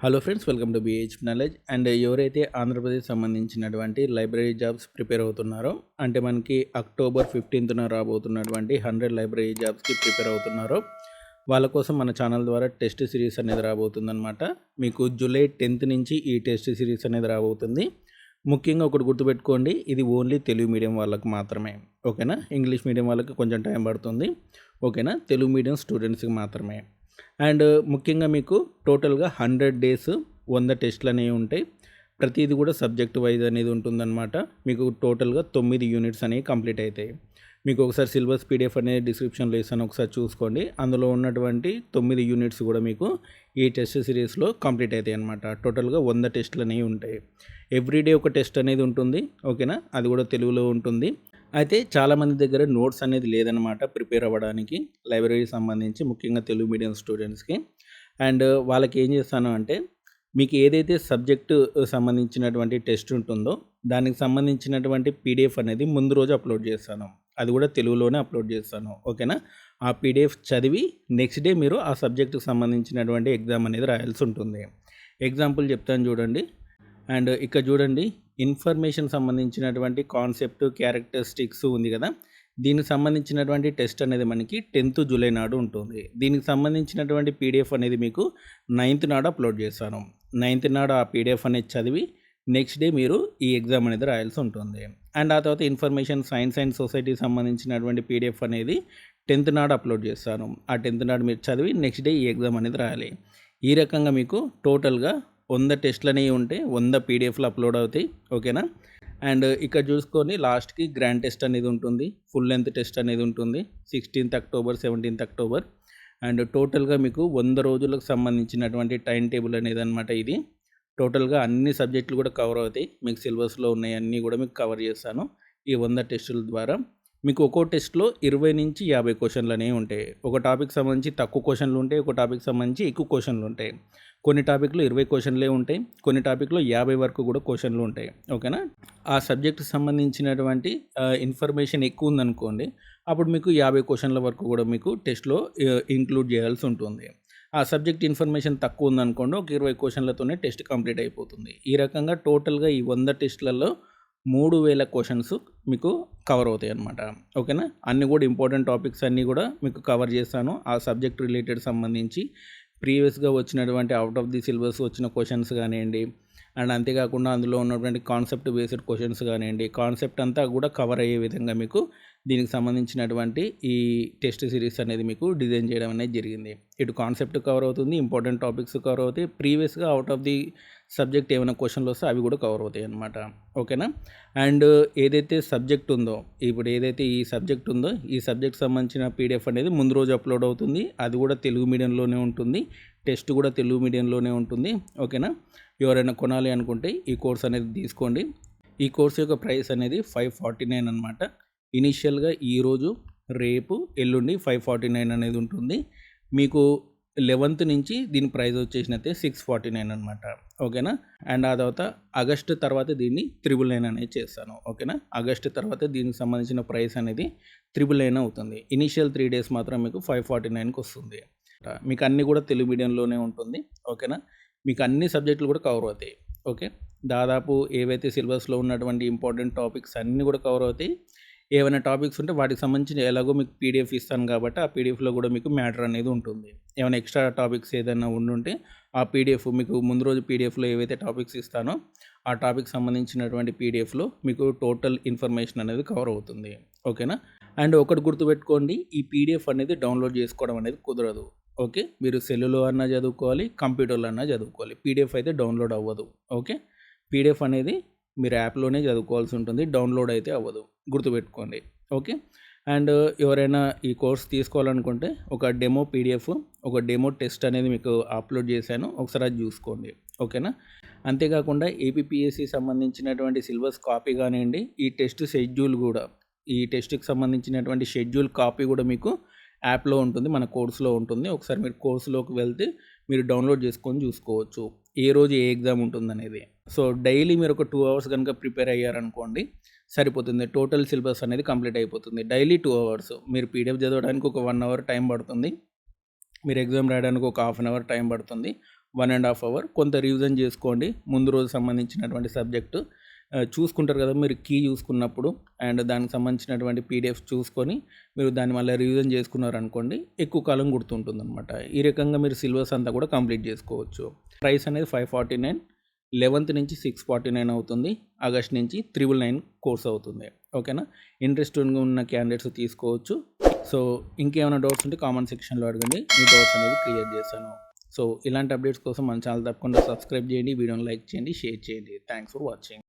Hello friends, welcome to BH knowledge. And ఎవరైతే ఆంధ్రప్రదేశ్ సంబంధించినటువంటి library jobs prepare అవుతున్నారో, అంటే మనకి అక్టోబర్ 15న రాబోతున్నటువంటి 100 లైబ్రరీ జాబ్స్కి ప్రిపేర్ అవుతున్నారో వాళ్ళ కోసం మన ఛానల్ ద్వారా టెస్ట్ సిరీస్ అనేది రాబోతుందన్నమాట. మీకు జూలై 10th నుంచి ఈ టెస్ట్ సిరీస్ అనేది రాబోతుంది. ముఖ్యంగా ఒకటి గుర్తుపెట్టుకోండి, ఇది ఓన్లీ తెలుగు మీడియం వాళ్ళకి మాత్రమే, ఓకేనా. ఇంగ్లీష్ మీడియం వాళ్ళకి కొంచెం టైం పడుతుంది, ఓకేనా. తెలుగు మీడియం స్టూడెంట్స్కి మాత్రమే. అండ్ ముఖ్యంగా మీకు టోటల్గా 100 డేస్ 100 టెస్ట్లు అనేవి ఉంటాయి. ప్రతిదీ కూడా సబ్జెక్ట్ వైజ్ అనేది ఉంటుందన్నమాట. మీకు టోటల్గా 9 యూనిట్స్ అనేవి కంప్లీట్ అవుతాయి. మీకు ఒకసారి సిలబస్ పీడిఎఫ్ అనేది డిస్క్రిప్షన్లో ఇస్తాను, ఒకసారి చూసుకోండి. అందులో ఉన్నటువంటి 9 యూనిట్స్ కూడా మీకు ఈ టెస్ట్ సిరీస్లో కంప్లీట్ అవుతాయి అన్నమాట. టోటల్గా 100 టెస్ట్లు అనేవి ఉంటాయి. ఎవ్రీడే ఒక టెస్ట్ అనేది ఉంటుంది, ఓకేనా. అది కూడా తెలుగులో ఉంటుంది. అయితే చాలామంది దగ్గర నోట్స్ అనేది లేదనమాట ప్రిపేర్ అవ్వడానికి లైబ్రరీకి సంబంధించి, ముఖ్యంగా తెలుగు మీడియం స్టూడెంట్స్కి. అండ్ వాళ్ళకి ఏం చేస్తాను అంటే, మీకు ఏదైతే సబ్జెక్టు సంబంధించినటువంటి టెస్ట్ ఉంటుందో దానికి సంబంధించినటువంటి పీడిఎఫ్ అనేది ముందు రోజు అప్లోడ్ చేస్తాను. అది కూడా తెలుగులోనే అప్లోడ్ చేస్తాను, ఓకేనా. ఆ పీడిఎఫ్ చదివి నెక్స్ట్ డే మీరు ఆ సబ్జెక్టుకు సంబంధించినటువంటి ఎగ్జామ్ అనేది రాయాల్సి ఉంటుంది. ఎగ్జాంపుల్ చెప్తాను చూడండి. అండ్ ఇక్కడ చూడండి, ఇన్ఫర్మేషన్ సంబంధించినటువంటి కాన్సెప్ట్ క్యారెక్టరిస్టిక్స్ ఉంది కదా, దీనికి సంబంధించినటువంటి టెస్ట్ అనేది మనకి 10th జూలై నాడు ఉంటుంది. దీనికి సంబంధించినటువంటి పీడిఎఫ్ అనేది మీకు 9th నాడు అప్లోడ్ చేస్తాను. 9th నాడు ఆ పీడిఎఫ్ అనేది చదివి నెక్స్ట్ డే మీరు ఈ ఎగ్జామ్ అనేది రాయాల్సి ఉంటుంది. అండ్ ఆ తర్వాత ఇన్ఫర్మేషన్ సైన్స్ అండ్ సొసైటీ సంబంధించినటువంటి పీడిఎఫ్ అనేది 10th నాడు అప్లోడ్ చేస్తాను. ఆ 10th నాడు మీరు చదివి నెక్స్ట్ డే ఈ ఎగ్జామ్ అనేది రాయాలి. ఈ రకంగా మీకు టోటల్గా 100 టెస్ట్లు అనేవి ఉంటాయి, 100 పీడిఎఫ్లు అప్లోడ్ అవుతాయి, ఓకేనా. అండ్ ఇక్కడ చూసుకొని లాస్ట్కి గ్రాండ్ టెస్ట్ అనేది ఉంటుంది, ఫుల్ లెంత్ టెస్ట్ అనేది ఉంటుంది 16th October 17th October. And టోటల్గా మీకు 100 రోజులకు సంబంధించినటువంటి టైం టేబుల్ అనేది అనమాట ఇది. టోటల్గా అన్ని సబ్జెక్టులు కూడా కవర్ అవుతాయి. మీకు సిలబస్లో ఉన్నాయి అన్నీ కూడా మీకు కవర్ చేస్తాను ఈ 100 టెస్టుల ద్వారా. మీకు ఒక్కో టెస్ట్లో 20 నుంచి 50 క్వశ్చన్లు అనేవి ఉంటాయి. ఒక టాపిక్ సంబంధించి తక్కువ క్వశ్చన్లు ఉంటాయి, ఒక టాపిక్ సంబంధించి ఎక్కువ క్వశ్చన్లు ఉంటాయి. కొన్ని టాపిక్లో 20 క్వశ్చన్లే ఉంటాయి, కొన్ని టాపిక్లో 50 వరకు కూడా క్వశ్చన్లు ఉంటాయి, ఓకేనా. ఆ సబ్జెక్ట్కి సంబంధించినటువంటి ఇన్ఫర్మేషన్ ఎక్కువ ఉందనుకోండి, అప్పుడు మీకు 50 క్వశ్చన్ల వరకు కూడా మీకు టెస్ట్లో ఇంక్లూడ్ చేయాల్సి ఉంటుంది. ఆ సబ్జెక్ట్ ఇన్ఫర్మేషన్ తక్కువ ఉందనుకోండి, ఒక 20 క్వశ్చన్లతోనే టెస్ట్ కంప్లీట్ అయిపోతుంది. ఈ రకంగా టోటల్గా ఈ 100 టెస్ట్లలో 3000 క్వశ్చన్స్ మీకు కవర్ అవుతాయి అన్నమాట, ఓకేనా. అన్నీ కూడా ఇంపార్టెంట్ టాపిక్స్ అన్నీ కూడా మీకు కవర్ చేస్తాను. ఆ సబ్జెక్ట్ రిలేటెడ్ సంబంధించి ప్రీవియస్గా వచ్చినటువంటి అవుట్ ఆఫ్ ది సిలబస్ వచ్చిన క్వశ్చన్స్ కానివ్వండి, అండ్ అంతేకాకుండా అందులో ఉన్నటువంటి కాన్సెప్ట్ బేస్డ్ క్వశ్చన్స్ కానివ్వండి, కాన్సెప్ట్ అంతా కూడా కవర్ అయ్యే విధంగా మీకు దీనికి సంబంధించినటువంటి ఈ టెస్ట్ సిరీస్ అనేది మీకు డిజైన్ చేయడం అనేది జరిగింది. ఇటు కాన్సెప్ట్ కవర్ అవుతుంది, ఇంపార్టెంట్ టాపిక్స్ కవర్ అవుతాయి, ప్రీవియస్గా అవుట్ ఆఫ్ ది సబ్జెక్ట్ ఏమైనా క్వశ్చన్లు వస్తే అవి కూడా కవర్ అవుతాయి అన్నమాట, ఓకేనా. అండ్ ఏదైతే సబ్జెక్ట్ ఉందో, ఇప్పుడు ఏదైతే ఈ సబ్జెక్ట్ ఉందో ఈ సబ్జెక్ట్ సంబంధించిన పీడిఎఫ్ అనేది ముందు రోజు అప్లోడ్ అవుతుంది. అది కూడా తెలుగు మీడియంలోనే ఉంటుంది, టెస్ట్ కూడా తెలుగు మీడియంలోనే ఉంటుంది, ఓకేనా. ఎవరైనా కొనాలి అనుకుంటే ఈ కోర్స్ అనేది తీసుకోండి. ఈ కోర్స్ యొక్క ప్రైస్ అనేది 549 అనమాట. ఇనీషియల్గా ఈరోజు, రేపు, ఎల్లుండి 549 అనేది ఉంటుంది. మీకు 11th నుంచి దీని ప్రైస్ వచ్చేసినైతే 649 అనమాట, ఓకేనా. అండ్ ఆ తర్వాత ఆగస్టు తర్వాత దీన్ని 999 అనేది చేస్తాను, ఓకేనా. ఆగస్టు తర్వాత దీనికి సంబంధించిన ప్రైస్ అనేది 999 అవుతుంది. ఇనీషియల్ 3 డేస్ మాత్రం మీకు 549కి వస్తుంది. మీకు అన్నీ కూడా తెలుగు మీడియంలోనే ఉంటుంది, ఓకేనా. మీకు అన్ని సబ్జెక్టులు కూడా కవర్ అవుతాయి, ఓకే. దాదాపు ఏవైతే సిలబస్లో ఉన్నటువంటి ఇంపార్టెంట్ టాపిక్స్ అన్నీ కూడా కవర్ అవుతాయి. ఏమైనా టాపిక్స్ ఉంటే వాటికి సంబంధించి ఎలాగో మీకు పీడిఎఫ్ ఇస్తాను కాబట్టి ఆ పీడిఎఫ్లో కూడా మీకు మ్యాటర్ అనేది ఉంటుంది. ఏమైనా ఎక్స్ట్రా టాపిక్స్ ఏదైనా ఉండుంటే ఆ పీడిఎఫ్ మీకు ముందు రోజు పీడిఎఫ్లో ఏవైతే టాపిక్స్ ఇస్తానో ఆ టాపిక్ సంబంధించినటువంటి పీడిఎఫ్లో మీకు టోటల్ ఇన్ఫర్మేషన్ అనేది కవర్ అవుతుంది, ఓకేనా. అండ్ ఒకటి గుర్తుపెట్టుకోండి, ఈ పీడిఎఫ్ అనేది డౌన్లోడ్ చేసుకోవడం అనేది కుదరదు, ఓకే. మీరు సెల్లులో అన్నా చదువుకోవాలి, కంప్యూటర్లో అన్నా చదువుకోవాలి. పీడిఎఫ్ అయితే డౌన్లోడ్ అవ్వదు, ఓకే. పీడిఎఫ్ అనేది మీరు యాప్లోనే చదువుకోవాల్సి ఉంటుంది, డౌన్లోడ్ అయితే అవ్వదు, గుర్తుపెట్టుకోండి, ఓకే. అండ్ ఎవరైనా ఈ కోర్స్ తీసుకోవాలనుకుంటే ఒక డెమో పీడిఎఫ్, ఒక డెమో టెస్ట్ అనేది మీకు అప్లోడ్ చేశాను, ఒకసారి అది చూసుకోండి, ఓకేనా. అంతేకాకుండా ఏపీపీఎస్సి సంబంధించినటువంటి సిలబస్ కాపీ కానివ్వండి, ఈ టెస్ట్ షెడ్యూల్ కూడా, ఈ టెస్ట్కి సంబంధించినటువంటి షెడ్యూల్ కాపీ కూడా మీకు యాప్లో ఉంటుంది, మన కోర్సులో ఉంటుంది. ఒకసారి మీరు కోర్సులోకి వెళ్తే మీరు డౌన్లోడ్ చేసుకొని చూసుకోవచ్చు ఏ రోజు ఏ ఎగ్జామ్ ఉంటుందనేది. సో డైలీ మీరు ఒక 2 అవర్స్ కనుక ప్రిపేర్ అయ్యారనుకోండి సరిపోతుంది, టోటల్ సిలబస్ అనేది కంప్లీట్ అయిపోతుంది. డైలీ 2 అవర్స్ మీరు పీడిఎఫ్ చదవడానికి ఒక 1 అవర్ టైం పడుతుంది, మీరు ఎగ్జామ్ రాయడానికి ఒక హాఫ్ అన్ అవర్ టైం పడుతుంది. 1.5 అవర్ కొంత రివిజన్ చేసుకోండి. ముందు రోజు సంబంధించినటువంటి సబ్జెక్టు చూసుకుంటారు కదా, మీరు కీ చూసుకున్నప్పుడు అండ్ దానికి సంబంధించినటువంటి పీడిఎఫ్ చూసుకొని మీరు దాన్ని మళ్ళీ రివిజన్ చేసుకున్నారనుకోండి, ఎక్కువ కాలం గుర్తుంటుందన్నమాట. ఈ రకంగా మీరు సిలబస్ అంతా కూడా కంప్లీట్ చేసుకోవచ్చు. ప్రైస్ అనేది 549, 11th నుంచి 649 అవుతుంది. ఆగస్ట్ నుంచి 999 కోర్స్ అవుతుంది. ఓకేనా, ఇంట్రెస్ట్ ఉన్న క్యాండిడేట్స్ తీసుకోవచ్చు. సో ఇంకేమైనా డౌట్స్ ఉంటే కామెంట్ సెక్షన్లో అడగండి, మీ డౌట్స్ అనేది క్లియర్ చేశాను. సో ఇలాంటి అప్డేట్స్ కోసం మన ఛానల్ తప్పకుండా సబ్స్క్రైబ్ చేయండి, వీడియోని లైక్ చేయండి, షేర్ చేయండి. Thanks for watching.